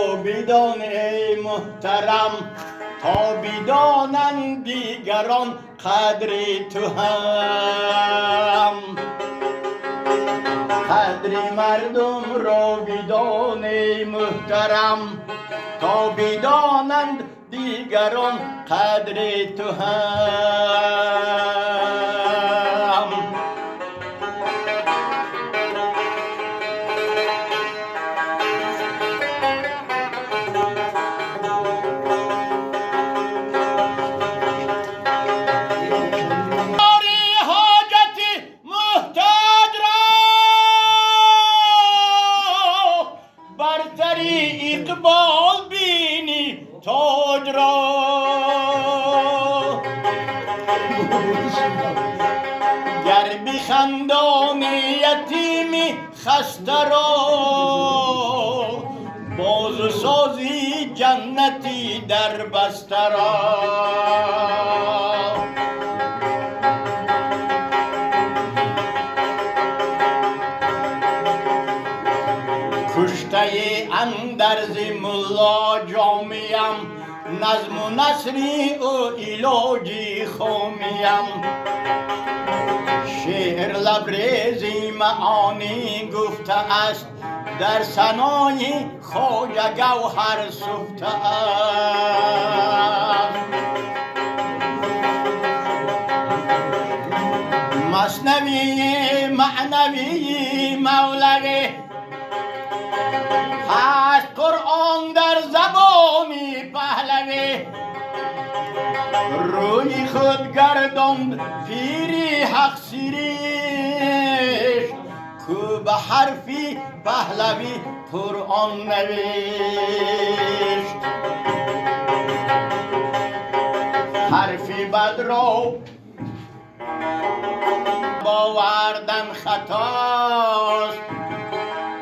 رو بدان ای محترم، تا بدانند دیگران قدر تو هم. قدر مردم رو بدان ای محترم، تا بدانند دیگران قدر تو هم. اقبال بینی تاج را، گر بخندان یتیمی خسترا، باز سازی جنتی در بسترا. کشته اندرز ملا جامیم، نظم و نثری و علاجی خامیم. شعر لبریزی معانی گفته است، در ثنای خواجه گوهر سفته است. مثنوی معنوی مولوی هست قرآن در زبانی پهلوی. روی خود گرداند پیری حق سیریش، کو به حرفی پهلوی قرآن نوشت. حرفی بد را باوردن خطاست،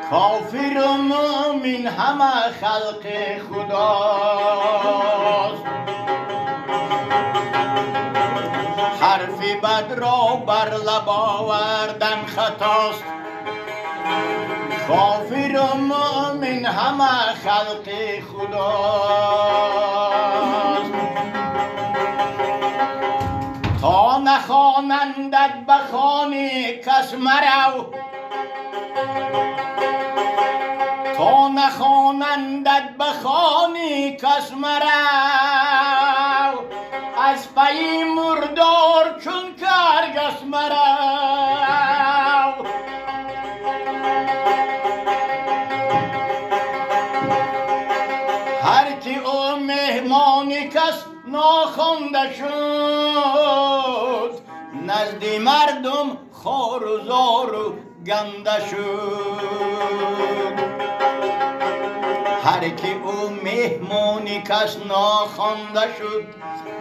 کافر و مؤمن همه خلق خداست. حرفی بد را بر لب آوردن خطاست، کافر و مؤمن همه خلق خداست. تا نخوانندت بخوانی کس مرو، تا نخوانندت بخوانی کس مرو. از پی مردار چون کرگس مرو. هر کی او مهمانی کس ناخوانده شد، نزد مردم خوار و زار و گنده شد. هر کی او مهمانی کس ناخوانده شد،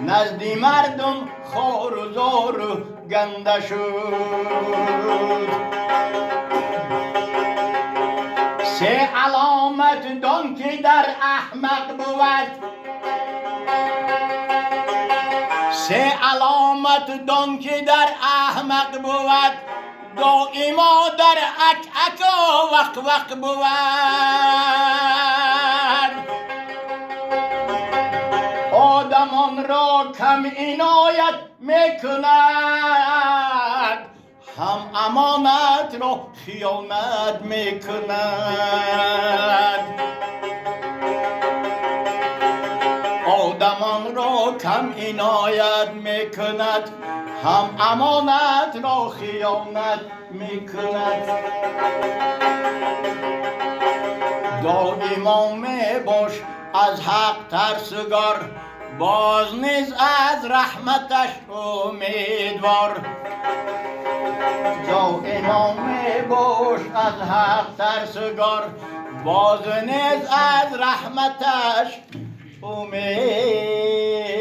نزد مردم خوار و زار و گنده شد. سه علامت دان که در احمق بود، سه علامت دان که در احمق بود، دائما در اک اکا وق وق بود. آدمان را کم عنایت میکند، هم امانت را خیانت میکند. آدمان را کم عنایت میکند، هم امانت را خیانت میکند. دائما میباش از حق ترسگار، باز نیز از رحمتش امیدوار. دائما میباش از حق ترسگار، باز نیز از رحمتش امید